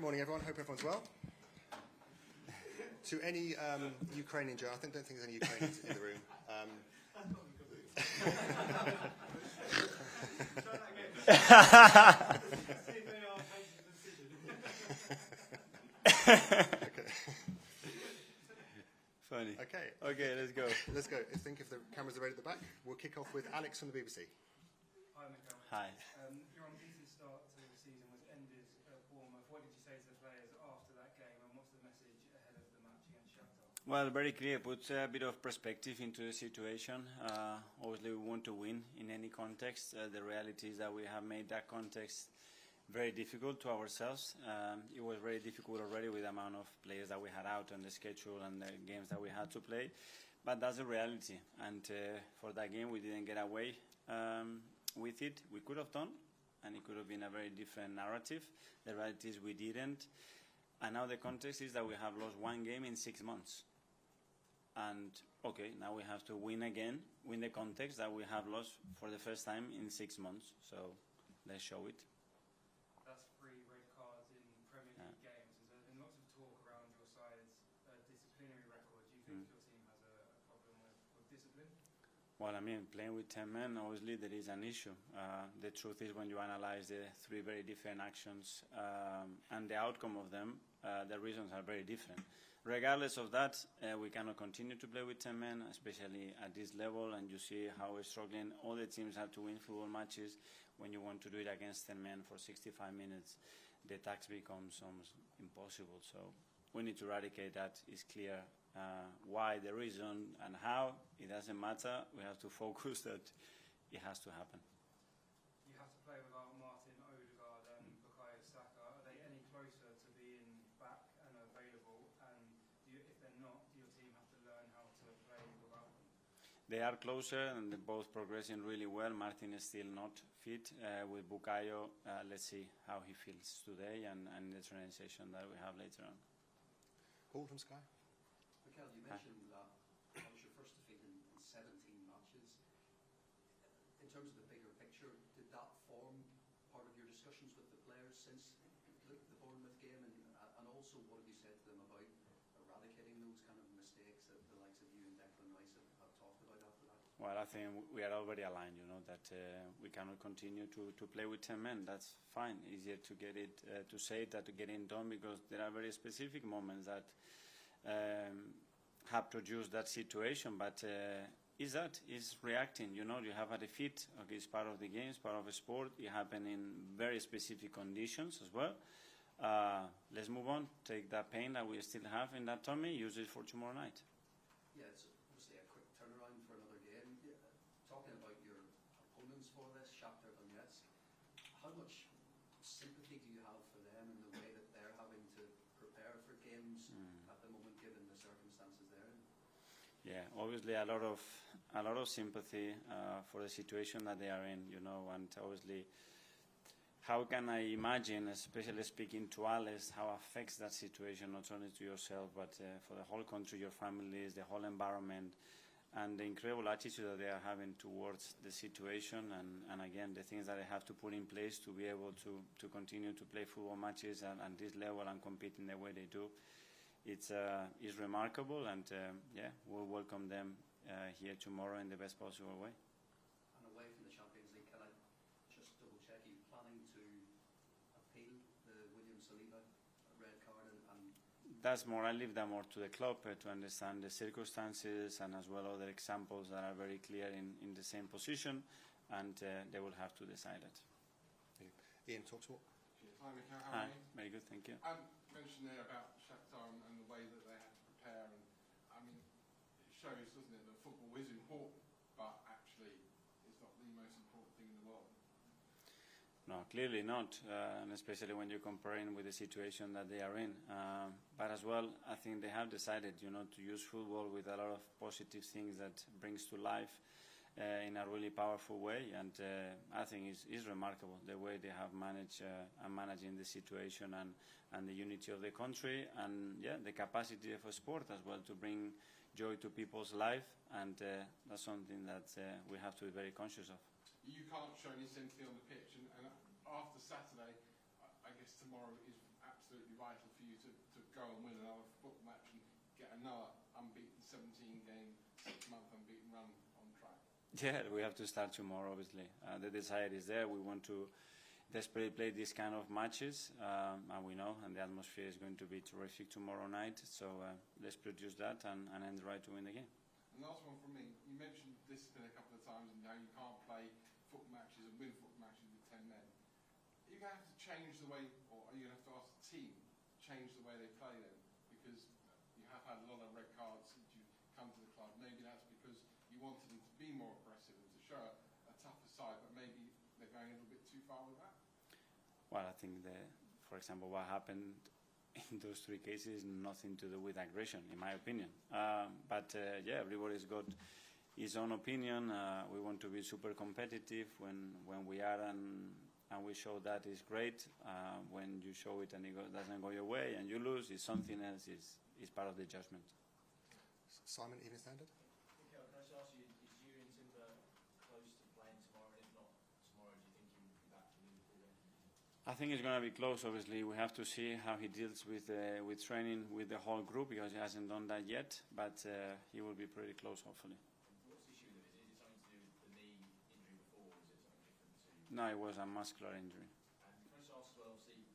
morning, everyone. Hope everyone's well. To any Ukrainian Joe, I don't think there's any Ukrainians in the room. Funny. Okay, let's go. Let's go. I think if the cameras are ready at the back, we'll kick off with Alex from the BBC. Hi, Mikel. Hi. Your unbeaten start to the season was ended at Bournemouth. What did you say to the players after that game, and what's the message ahead of the match against Shakhtar? Well, very clear. Puts a bit of perspective into the situation. Obviously, we want to win in any context. The reality is that we have made that context very difficult to ourselves. It was very difficult already with the amount of players that we had out on the schedule and the games that we had to play. But that's the reality. And for that game, we didn't get away with it. We could have done, and it could have been a very different narrative. The reality is we didn't. And now the context is that we have lost one game in 6 months. And, okay, now we have to win again, win the context that we have lost for the first time in 6 months. So let's show it. That's 3 red cards in Premier League games. There's been lots of talk around your side's disciplinary record. Do you think your team has a problem with discipline? Well, I mean, playing with 10 men, obviously there is an issue. The truth is when you analyze the 3 very different actions and the outcome of them, the reasons are very different. Regardless of that, we cannot continue to play with 10 men, especially at this level, and you see how we're struggling. All the teams have to win football matches. When you want to do it against 10 men for 65 minutes, the task becomes almost impossible. So we need to eradicate that. It's clear why, the reason, and how. It doesn't matter. We have to focus that it has to happen. You have to play without Martin Odegaard and Bukayo Saka. Are they any closer to being back and available? And if they're not, do your team have to learn how to play without them? They are closer, and they're both progressing really well. Martin is still not fit. With Bukayo, let's see how he feels today and the training session that we have later on. Paul from Sky. Mikel, you mentioned that was your first defeat in 17 matches. In terms of the bigger picture, did that form part of your discussions with the players since the Bournemouth game? And also, what have you said to them about eradicating those kind of mistakes that the likes of you and Declan Rice have talked about after that? Well, I think we are already aligned, that we cannot continue to play with 10 men. That's fine. Easier to get it, to say it than to get it done, because there are very specific moments that have produced that situation. But is reacting. You have a defeat. Okay, it's part of the game, it's part of the sport. It happened in very specific conditions as well. Let's move on. Take that pain that we still have in that tummy, use it for tomorrow night. Yeah, it's obviously a quick turnaround for another game. Talking about your opponents for this, Shakhtar Donetsk, how much sympathy do you have for them in the way that they're having to prepare for games at the moment, given the circumstances they're in? Yeah, obviously a lot of sympathy for the situation that they are in, and obviously, how can I imagine, especially speaking to Alex, how affects that situation not only to yourself but for the whole country, your families, the whole environment, and the incredible attitude that they are having towards the situation, and again, the things that they have to put in place to be able to continue to play football matches at this level and compete in the way they do. It's remarkable, and we'll welcome them here tomorrow in the best possible way. And away from the Champions League, can I just double check, are you planning to appeal the William Saliba red card? That's more, I leave that more to the club to understand the circumstances, and as well other examples that are very clear in the same position, and they will have to decide it. Ian, Talksport. Hi, Mikel. How are you? Very good, thank you. You mentioned there about Shakhtar and the way that they had to prepare, and I mean, it shows, doesn't it, that football is important, but actually it's not the most important thing in the world. No, clearly not, and especially when you're comparing with the situation that they are in. But as well, I think they have decided, to use football with a lot of positive things that brings to life in a really powerful way. And I think it's remarkable the way they have managed and managing the situation and the unity of the country, and the capacity of a sport as well to bring joy to people's life. And that's something that we have to be very conscious of. You can't show any sympathy on the pitch, and after Saturday, I guess tomorrow is absolutely absolutely vital for you to go and win another football match and get another unbeaten 17-game, 6-month unbeaten run on track? Yeah, we have to start tomorrow, obviously. The desire is there. We want to desperately play these kind of matches, and we know, and the atmosphere is going to be terrific tomorrow night. So let's produce that and end the right to win the game. And last one from me. You mentioned discipline a couple of times and how you can't play football matches and win football matches with 10 men. Are you going to have to change the way, or are you going to have to ask the team to change the way they play then? Because you have had a lot of red cards since you've come to the club. Maybe that's because you wanted them to be more aggressive and to show a tougher side, but maybe they're going a little bit too far with that? Well, I think, for example, what happened in those 3 cases nothing to do with aggression, in my opinion. But yeah, everybody's got his own opinion. We want to be super competitive when we are, and we show that is great. When you show it and it doesn't go your way and you lose, it's something else. Is part of the judgment. Simon, Evening Standard. Mikel, can I just ask you, is you and Timber close to playing tomorrow? And if not tomorrow, do you think you will be back for Liverpool then? I think it's going to be close. Obviously, we have to see how he deals with training with the whole group, because he hasn't done that yet. But he will be pretty close, hopefully. What's the issue with him? Is it something to do with the knee injury before, or is it something different to? No, it was a muscular injury. And can I just ask as well, obviously,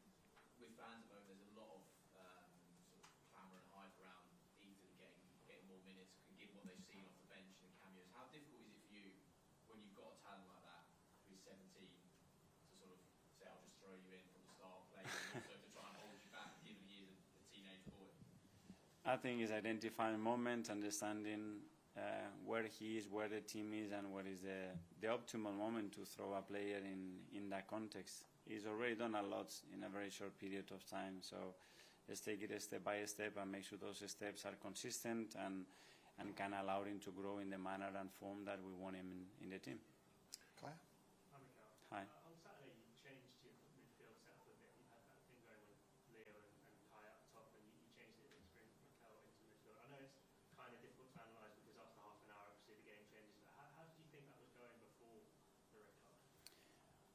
with fans at the moment, there's a lot of sort of clamour and hype around Ethan getting more minutes, given what they've seen off the bench and the cameos. How difficult is it for you when you've got a talent like that who's 17 to sort of say, I'll just throw you in from the start, play you, and also to try and hold you back, given he is a teenage boy? I think it's identifying moment, understanding where he is, where the team is, and what is the optimal moment to throw a player in that context. He's already done a lot in a very short period of time, so let's take it step by step and make sure those steps are consistent and can allow him to grow in the manner and form that we want him in the team. Claire? Hi, Mikel. Hi. On Saturday, you changed your midfield setup a bit. You had that thing going with Leo and Kai up top, and you changed it to bring Mikel into midfield. I know it's kind of difficult to analyse because after half an hour, obviously, the game changes. But how did you think that was going before the red card?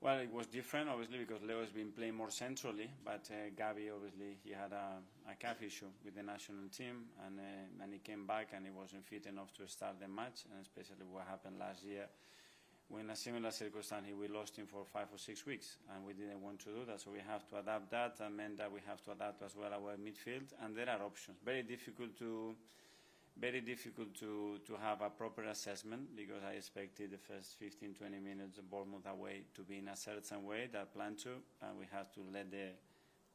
Well, it was different, obviously, because Leo has been playing more centrally, but Gavi, obviously, he had a calf issue with the national team, and he came back and he wasn't fit enough to start the match, and especially what happened last year when a similar circumstance, we lost him for 5 or 6 weeks, and we didn't want to do that, so we have to adapt that, and meant that we have to adapt as well our midfield, and there are options. Very difficult to have a proper assessment, because I expected the first 15-20 minutes of Bournemouth away to be in a certain way that planned to, and we have to let the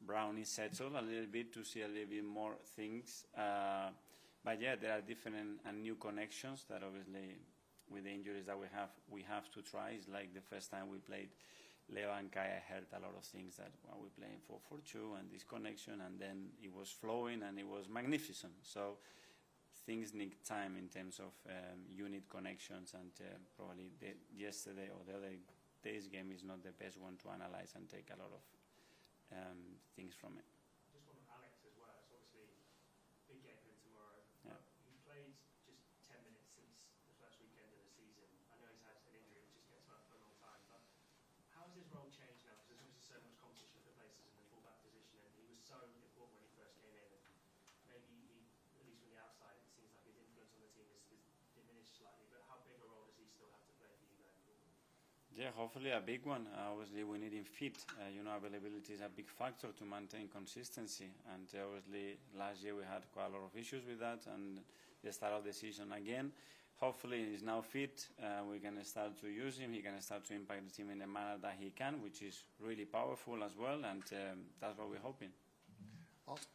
brownies settle a little bit to see a little bit more things. But yeah, there are different and new connections that obviously with the injuries that we have to try. It's like the first time we played Leo and Kai, I heard a lot of things that we're playing 4-4-2 and this connection, and then it was flowing and it was magnificent. So things need time in terms of unit connections, and probably yesterday or the other day's game is not the best one to analyze and take a lot of things from it. Just one on Alex as well. It's obviously a big game for him tomorrow. Yeah. He played just 10 minutes since the first weekend of the season. I know he's had an injury which just gets him out for a long time, but how has his role changed now? Because there's obviously so much competition for places in the fullback position, and he was so important when he first came in. And maybe he, at least from the outside, it seems like his influence on the team is diminished slightly. But how big a role does he still have to play for you going forward? Yeah, hopefully a big one. Obviously, we need him fit. Availability is a big factor to maintain consistency. And obviously, last year we had quite a lot of issues with that. And the start of the season again, hopefully he's now fit. We can start to use him. He can start to impact the team in the manner that he can, which is really powerful as well. And that's what we're hoping. Art?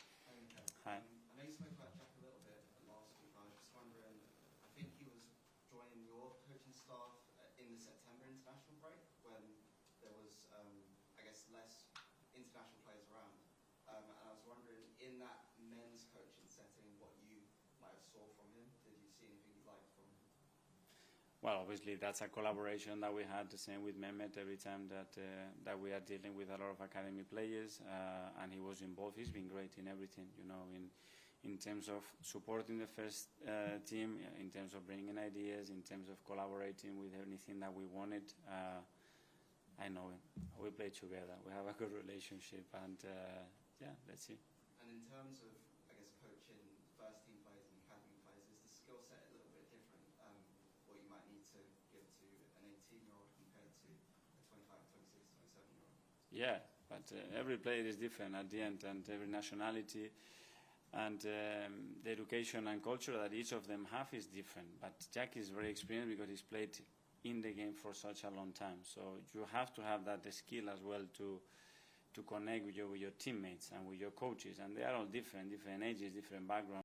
Hi. I know you spoke about Jack a little bit last week. I was just wondering, I think he was joining your coaching staff in the September international break when there was, I guess, less international players around. And I was wondering, in that men's coaching setting, what you might have saw from him. Did you see anything you liked from him? Well, obviously that's a collaboration that we had. The same with Mehmet. Every time that we are dealing with a lot of academy players, and he was involved. He's been great in everything, in terms of supporting the first team, in terms of bringing ideas, in terms of collaborating with anything that we wanted. I know him. We play together. We have a good relationship, and yeah, let's see. And in terms of, I guess, coaching first team players and academy players, is the skill set a little bit different? What you might need to give to an 18-year-old compared to a 25, 26, 27-year-old? Yeah, but every player is different at the end, and every nationality and the education and culture that each of them have is different. But Jack is very experienced because he's played in the game for such a long time. So you have to have that skill as well to connect with your teammates and with your coaches. And they are all different ages, different backgrounds.